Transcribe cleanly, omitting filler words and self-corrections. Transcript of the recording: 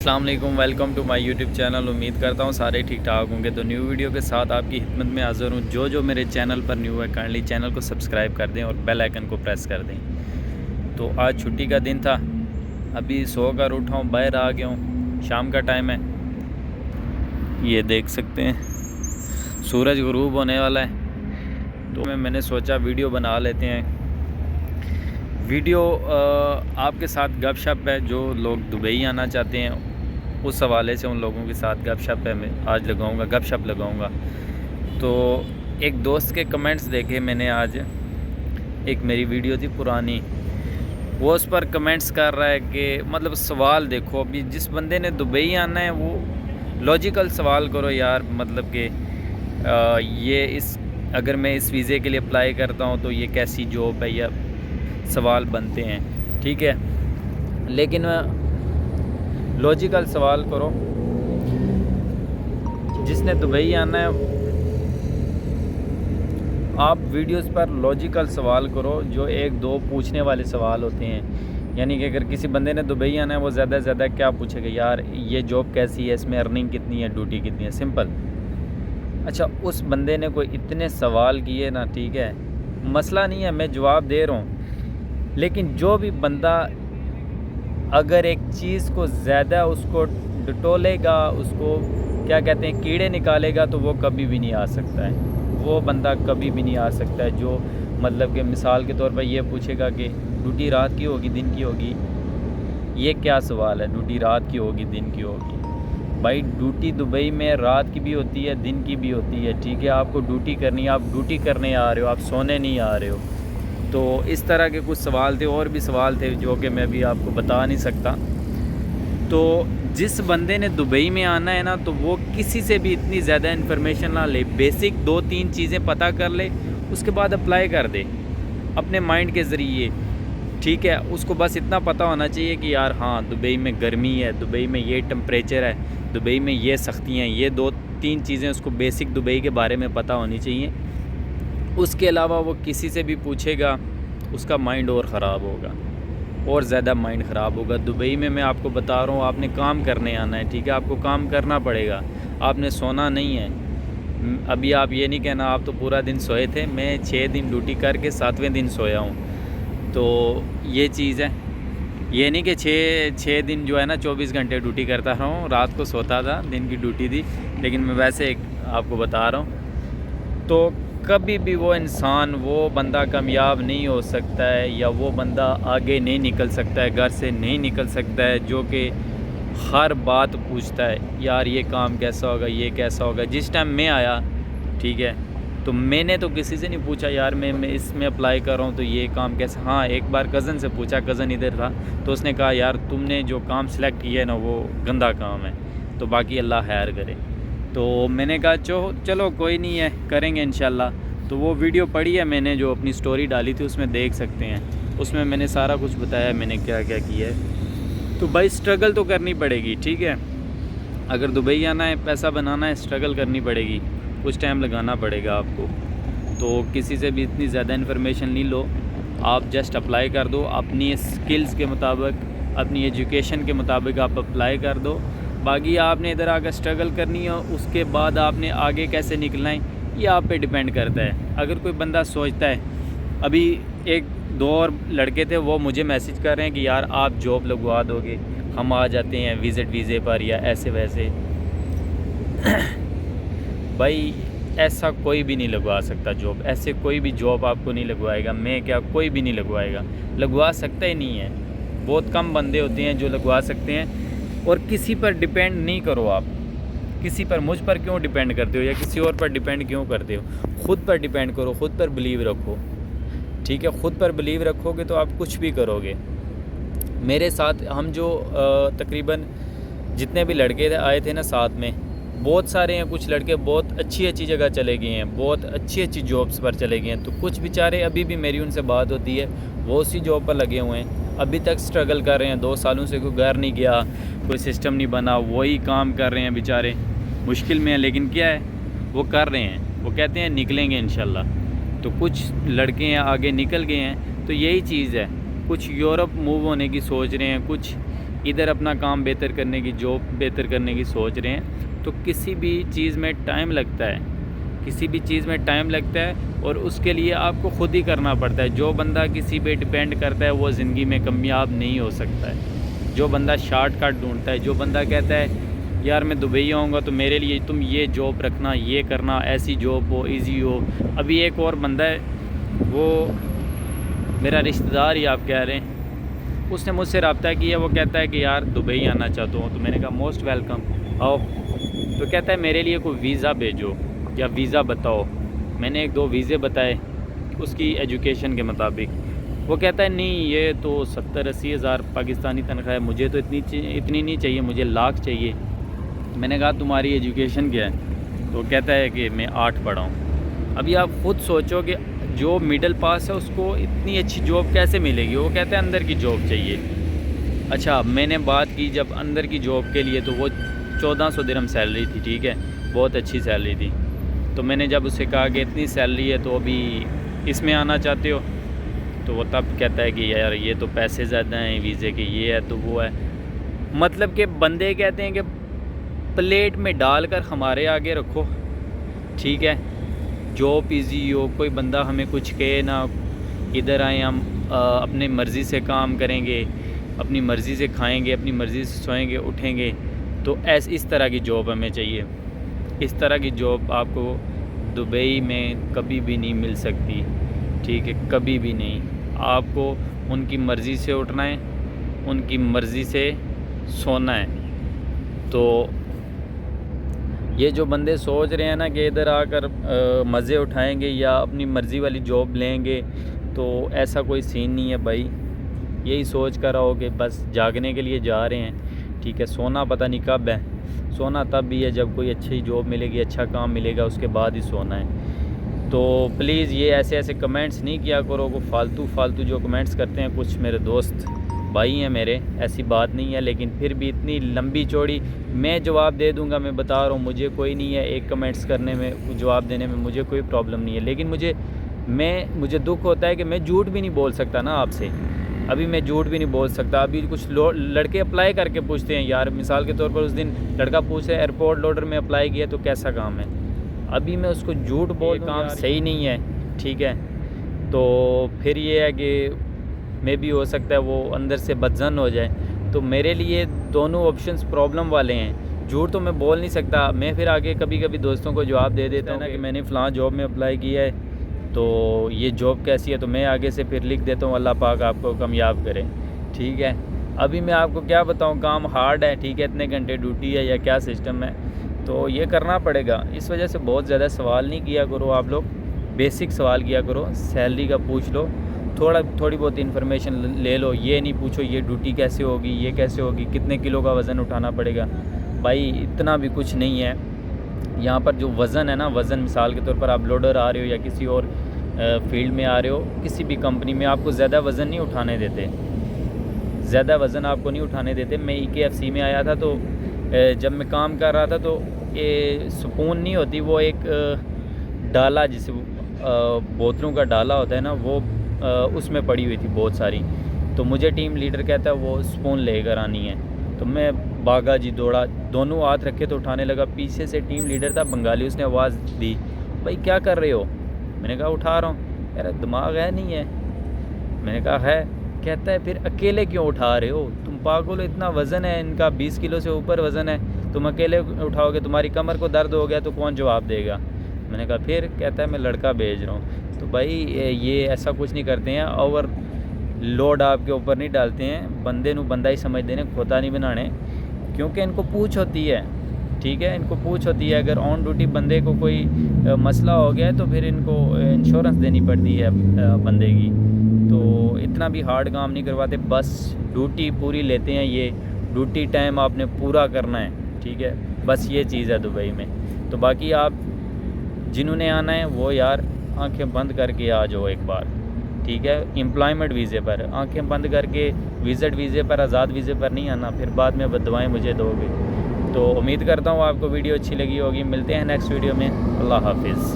السلام علیکم، welcome to my YouTube channel. امید کرتا ہوں سارے ٹھیک ٹھاک ہوں گے۔ تو نیو ویڈیو کے ساتھ آپ کی خدمت میں حاضر ہوں۔ جو میرے چینل پر نیو ہے کائنڈلی چینل کو سبسکرائب کر دیں اور بیل آئیکن کو پریس کر دیں۔ تو آج چھٹی کا دن تھا، ابھی سو کر اٹھا ہوں، باہر آ گیا ہوں، شام کا ٹائم ہے، یہ دیکھ سکتے ہیں سورج غروب ہونے والا ہے۔ تو میں نے سوچا ویڈیو بنا لیتے ہیں۔ ویڈیو آپ کے ساتھ گپ شپ ہے، جو لوگ دبئی آنا چاہتے ہیں اس حوالے سے ان لوگوں کے ساتھ گپ شپ ہے، میں آج لگاؤں گا، گپ شپ لگاؤں گا۔ تو ایک دوست کے کمنٹس دیکھے میں نے آج، ایک میری ویڈیو تھی پرانی، وہ اس پر کمنٹس کر رہا ہے کہ مطلب سوال دیکھو، ابھی جس بندے نے دبئی آنا ہے وہ لاجیکل سوال کرو یار، مطلب کہ یہ اگر میں اس ویزے کے لیے اپلائی کرتا ہوں تو یہ کیسی جاب ہے، یا سوال بنتے ہیں، ٹھیک ہے، لیکن لاجیکل سوال کرو۔ جس نے دبئی آنا ہے آپ ویڈیوز پر لاجیکل سوال کرو، جو ایک دو پوچھنے والے سوال ہوتے ہیں، یعنی کہ اگر کسی بندے نے دبئی آنا ہے وہ زیادہ سے زیادہ کیا پوچھے گا، یار یہ جاب کیسی ہے، اس میں ارننگ کتنی ہے، ڈیوٹی کتنی ہے، سمپل۔ اچھا اس بندے نے کوئی اتنے سوال کیے نا، ٹھیک ہے، مسئلہ نہیں ہے، میں جواب دے رہا ہوں، لیکن جو بھی بندہ اگر ایک چیز کو زیادہ اس کو ڈٹولے گا، اس کو کیا کہتے ہیں کیڑے نکالے گا، تو وہ کبھی بھی نہیں آ سکتا ہے، وہ بندہ کبھی بھی نہیں آ سکتا ہے۔ جو مطلب کہ مثال کے طور پر یہ پوچھے گا کہ ڈیوٹی رات کی ہوگی دن کی ہوگی، یہ کیا سوال ہے، ڈیوٹی رات کی ہوگی دن کی ہوگی؟ بھائی ڈیوٹی دبئی میں رات کی بھی ہوتی ہے، دن کی بھی ہوتی ہے، ٹھیک ہے، آپ کو ڈیوٹی کرنی ہے، آپ ڈیوٹی کرنے آ رہے ہو، آپ سونے نہیں آ رہے ہو۔ تو اس طرح کے کچھ سوال تھے، اور بھی سوال تھے جو کہ میں بھی آپ کو بتا نہیں سکتا۔ تو جس بندے نے دبئی میں آنا ہے نا، تو وہ کسی سے بھی اتنی زیادہ انفارمیشن نہ لے، بیسک 2-3 چیزیں پتہ کر لے، اس کے بعد اپلائی کر دے اپنے مائنڈ کے ذریعے، ٹھیک ہے۔ اس کو بس اتنا پتہ ہونا چاہیے کہ یار ہاں دبئی میں گرمی ہے، دبئی میں یہ ٹمپریچر ہے، دبئی میں یہ سختیاں ہیں، یہ 2-3 چیزیں اس کو بیسک دبئی کے بارے میں پتہ ہونی چاہیے۔ اس کے علاوہ وہ کسی سے بھی پوچھے گا، اس کا مائنڈ اور خراب ہوگا، اور زیادہ مائنڈ خراب ہوگا۔ دبئی میں آپ کو بتا رہا ہوں، آپ نے کام کرنے آنا ہے، ٹھیک ہے، آپ کو کام کرنا پڑے گا، آپ نے سونا نہیں ہے۔ ابھی آپ یہ نہیں کہنا آپ تو پورا دن سوئے تھے، میں 6 دن ڈیوٹی کر کے 7ویں دن سویا ہوں۔ تو یہ چیز ہے، یہ نہیں کہ 6 دن جو ہے نا 24 گھنٹے ڈیوٹی کرتا رہا ہوں، رات کو سوتا تھا، دن کی ڈیوٹی تھی، لیکن میں ویسے آپ کو بتا رہا ہوں۔ تو کبھی بھی وہ انسان، وہ بندہ کامیاب نہیں ہو سکتا ہے، یا وہ بندہ آگے نہیں نکل سکتا ہے، گھر سے نہیں نکل سکتا ہے، جو کہ ہر بات پوچھتا ہے، یار یہ کام کیسا ہوگا، یہ کیسا ہوگا۔ جس ٹائم میں آیا، ٹھیک ہے، تو میں نے تو کسی سے نہیں پوچھا یار میں اس میں اپلائی کر رہا ہوں تو یہ کام کیسا۔ ہاں ایک بار کزن سے پوچھا، کزن ادھر تھا، تو اس نے کہا یار تم نے جو کام سلیکٹ کیا ہے نا وہ گندا کام ہے، تو باقی اللہ خیر کرے۔ تو میں نے کہا چلو کوئی نہیں ہے، کریں گے انشاءاللہ۔ تو وہ ویڈیو پڑھی ہے میں نے، جو اپنی سٹوری ڈالی تھی، اس میں دیکھ سکتے ہیں، اس میں نے سارا کچھ بتایا میں نے کیا کیا کیا ہے۔ تو بھائی سٹرگل تو کرنی پڑے گی، ٹھیک ہے، اگر دبئی آنا ہے، پیسہ بنانا ہے، سٹرگل کرنی پڑے گی، کچھ ٹائم لگانا پڑے گا آپ کو۔ تو کسی سے بھی اتنی زیادہ انفارمیشن نہیں لو، آپ جسٹ اپلائی کر دو، اپنی سکلز کے مطابق، اپنی ایجوکیشن کے مطابق آپ اپلائی کر دو۔ باقی آپ نے ادھر آ کر سٹرگل کرنی ہے، اس کے بعد آپ نے آگے کیسے نکلنا ہے یہ آپ پہ ڈیپینڈ کرتا ہے۔ اگر کوئی بندہ سوچتا ہے، ابھی 1-2 اور لڑکے تھے، وہ مجھے میسج کر رہے ہیں کہ یار آپ جاب لگوا دو گے، ہم آ جاتے ہیں وزٹ ویزے پر یا ایسے ویسے۔ بھائی ایسا کوئی بھی نہیں لگوا سکتا جاب، ایسے کوئی بھی جاب آپ کو نہیں لگوائے گا، میں کیا کوئی بھی نہیں لگوائے گا، لگوا سکتا ہی نہیں ہے۔ بہت کم بندے ہوتے ہیں جو لگوا سکتے ہیں۔ اور کسی پر ڈیپینڈ نہیں کرو آپ، کسی پر، مجھ پر کیوں ڈیپینڈ کرتے ہو یا کسی اور پر ڈیپینڈ کیوں کرتے ہو؟ خود پر ڈیپینڈ کرو، خود پر بلیو رکھو، ٹھیک ہے، خود پر بلیو رکھو گے تو آپ کچھ بھی کرو گے۔ میرے ساتھ ہم جو تقریباً جتنے بھی لڑکے آئے تھے نا ساتھ میں، بہت سارے ہیں، کچھ لڑکے بہت اچھی جگہ چلے گئے ہیں، بہت اچھی جابس پر چلے گئے ہیں، تو کچھ بیچارے ابھی بھی میری ان سے بات ہوتی ہے، وہ اسی جاب پر لگے ہوئے ہیں، ابھی تک سٹرگل کر رہے ہیں، 2 سالوں سے کوئی گھر نہیں گیا، کوئی سسٹم نہیں بنا، وہی کام کر رہے ہیں بیچارے، مشکل میں ہیں، لیکن کیا ہے وہ کر رہے ہیں، وہ کہتے ہیں نکلیں گے انشاءاللہ۔ تو کچھ لڑکے ہیں آگے نکل گئے ہیں، تو یہی چیز ہے، کچھ یورپ موو ہونے کی سوچ رہے ہیں، کچھ ادھر اپنا کام بہتر کرنے کی، جاب بہتر کرنے کی سوچ رہے ہیں، تو کسی بھی چیز میں ٹائم لگتا ہے، کسی بھی چیز میں ٹائم لگتا ہے، اور اس کے لیے آپ کو خود ہی کرنا پڑتا ہے۔ جو بندہ کسی پہ ڈیپینڈ کرتا ہے وہ زندگی میں کامیاب نہیں ہو سکتا ہے۔ جو بندہ شارٹ کٹ ڈھونڈتا ہے، جو بندہ کہتا ہے یار میں دبئی آؤں گا تو میرے لیے تم یہ جاب رکھنا، یہ کرنا، ایسی جاب ہو، ایزی ہو۔ ابھی ایک اور بندہ ہے، وہ میرا رشتہ دار ہی آپ کہہ رہے ہیں، اس نے مجھ سے رابطہ کیا، وہ کہتا ہے کہ یار دبئی آنا چاہتا ہوں، تو میں نے کہا موسٹ ویلکم، آؤ۔ تو کہتا ہے میرے لیے کوئی ویزا بھیجو یا ویزا بتاؤ۔ میں نے 1-2 ویزے بتائے اس کی ایجوکیشن کے مطابق۔ وہ کہتا ہے نہیں یہ تو 70-80 ہزار پاکستانی تنخواہ ہے، مجھے تو اتنی نہیں چاہیے، مجھے لاکھ چاہیے۔ میں نے کہا تمہاری ایجوکیشن کیا ہے؟ تو کہتا ہے کہ میں 8 پڑھا ہوں۔ ابھی آپ خود سوچو کہ جو مڈل پاس ہے اس کو اتنی اچھی جاب کیسے ملے گی؟ وہ کہتا ہے اندر کی جاب چاہیے۔ اچھا میں نے بات کی جب اندر کی جاب کے لیے، تو وہ 1400 درہم سیلری تھی، ٹھیک ہے، بہت اچھی سیلری تھی۔ تو میں نے جب اسے کہا کہ اتنی سیلری ہے تو ابھی اس میں آنا چاہتے ہو؟ تو وہ تب کہتا ہے کہ یار یہ تو پیسے زیادہ ہیں ویزے کے، یہ ہے تو وہ ہے۔ مطلب کہ بندے کہتے ہیں کہ پلیٹ میں ڈال کر ہمارے آگے رکھو، ٹھیک ہے، جاب ایزی ہو، کوئی بندہ ہمیں کچھ کہے نہ، ادھر آئیں ہم اپنے مرضی سے کام کریں گے، اپنی مرضی سے کھائیں گے، اپنی مرضی سے سوئیں گے، اٹھیں گے۔ تو اس طرح کی جاب ہمیں چاہیے۔ اس طرح کی جاب آپ کو دبئی میں کبھی بھی نہیں مل سکتی، ٹھیک ہے، کبھی بھی نہیں۔ آپ کو ان کی مرضی سے اٹھنا ہے، ان کی مرضی سے سونا ہے۔ تو یہ جو بندے سوچ رہے ہیں نا کہ ادھر آ کر مزے اٹھائیں گے یا اپنی مرضی والی جاب لیں گے، تو ایسا کوئی سین نہیں ہے بھائی۔ یہی سوچ کر آؤ کہ بس جاگنے کے لیے جا رہے ہیں، ٹھیک ہے، سونا پتہ نہیں کب ہے، سونا تب بھی ہے جب کوئی اچھی جاب ملے گی، اچھا کام ملے گا، اس کے بعد ہی سونا ہے۔ تو پلیز یہ ایسے کمنٹس نہیں کیا کرو، کو فالتو جو کمنٹس کرتے ہیں کچھ میرے دوست بھائی ہیں میرے، ایسی بات نہیں ہے، لیکن پھر بھی اتنی لمبی چوڑی میں جواب دے دوں گا، میں بتا رہا ہوں، مجھے کوئی نہیں ہے ایک کمنٹس کرنے میں، جواب دینے میں مجھے کوئی پرابلم نہیں ہے، لیکن مجھے دکھ ہوتا ہے کہ میں جھوٹ بھی نہیں بول سکتا نا آپ سے۔ ابھی میں جھوٹ بھی نہیں بول سکتا۔ ابھی کچھ لڑکے اپلائی کر کے پوچھتے ہیں، یار مثال کے طور پر اس دن لڑکا پوچھے ایئرپورٹ لوڈر میں اپلائی کیا تو کیسا کام ہے، ابھی میں اس کو جھوٹ بول کام صحیح نہیں ہے، ٹھیک ہے۔ تو پھر یہ ہے کہ میں بھی ہو سکتا ہے وہ اندر سے بدظن ہو جائے، تو میرے لیے دونوں آپشنز پرابلم والے ہیں۔ جھوٹ تو میں بول نہیں سکتا، میں پھر آگے کبھی کبھی دوستوں کو جواب دے دیتا ہوں نا کہ میں نے فلاں جاب میں اپلائی کیا ہے، تو یہ جاب کیسی ہے، تو میں آگے سے پھر لکھ دیتا ہوں اللہ پاک آپ کو کامیاب کرے، ٹھیک ہے۔ ابھی میں آپ کو کیا بتاؤں، کام ہارڈ ہے، ٹھیک ہے، اتنے گھنٹے ڈیوٹی ہے یا کیا سسٹم ہے، تو یہ کرنا پڑے گا۔ اس وجہ سے بہت زیادہ سوال نہیں کیا کرو آپ لوگ، بیسک سوال کیا کرو، سیلری کا پوچھ لو، تھوڑی بہت انفارمیشن لے لو، یہ نہیں پوچھو یہ ڈیوٹی کیسے ہوگی، یہ کیسے ہوگی، کتنے کلو کا وزن اٹھانا پڑے گا۔ بھائی اتنا بھی کچھ نہیں ہے یہاں پر۔ جو وزن ہے نا، وزن مثال کے طور پر آپ لوڈر آ رہے ہو یا کسی اور فیلڈ میں آ رہے ہو، کسی بھی کمپنی میں آپ کو زیادہ وزن نہیں اٹھانے دیتے، زیادہ وزن آپ کو نہیں اٹھانے دیتے۔ میں EKFC میں آیا تھا، تو جب میں کام کر رہا تھا تو یہ سپون نہیں ہوتی، وہ ایک ڈالا جسے بوتلوں کا ڈالا ہوتا ہے نا، وہ اس میں پڑی ہوئی تھی بہت ساری، تو مجھے ٹیم لیڈر کہتا ہے وہ سپون لے کر آنی ہے، تو میں بھاگا جی، دوڑا، دونوں ہاتھ رکھے تو اٹھانے لگا، پیچھے سے ٹیم لیڈر تھا بنگالی، اس نے آواز دی بھائی کیا کر رہے ہو؟ میں نے کہا اٹھا رہا ہوں۔ یار دماغ ہے نہیں ہے؟ میں نے کہا ہے۔ کہتا ہے پھر اکیلے کیوں اٹھا رہے ہو؟ تم پاگل ہو، اتنا وزن ہے ان کا، 20 کلو سے اوپر وزن ہے، تم اکیلے اٹھاؤ گے، تمہاری کمر کو درد ہو گیا تو کون جواب دے گا؟ میں نے کہا پھر؟ کہتا ہے میں لڑکا بھیج رہا ہوں۔ تو بھائی یہ ایسا کچھ نہیں کرتے ہیں، اوور لوڈ آپ کے اوپر نہیں ڈالتے ہیں، بندے نو بندہ ہی سمجھ دینے، کھوتا نہیں بنانے، کیونکہ ان کو پوچھ ہوتی ہے، ٹھیک ہے، ان کو پوچھ ہوتی ہے۔ اگر آن ڈیوٹی بندے کو کوئی مسئلہ ہو گیا ہے تو پھر ان کو انشورنس دینی پڑتی ہے بندے کی، تو اتنا بھی ہارڈ کام نہیں کرواتے، بس ڈیوٹی پوری لیتے ہیں، یہ ڈیوٹی ٹائم آپ نے پورا کرنا ہے، ٹھیک ہے، بس یہ چیز ہے دبئی میں۔ تو باقی آپ جنہوں نے آنا ہے وہ یار آنکھیں بند کر کے آ جاؤ ایک بار، ٹھیک ہے، امپلائمنٹ ویزے پر آنکھیں بند کر کے، وزٹ ویزے پر، آزاد ویزے پر نہیں آنا، پھر بعد میں بددعائیں مجھے دو گے۔ تو امید کرتا ہوں آپ کو ویڈیو اچھی لگی ہوگی، ملتے ہیں نیکسٹ ویڈیو میں، اللہ حافظ۔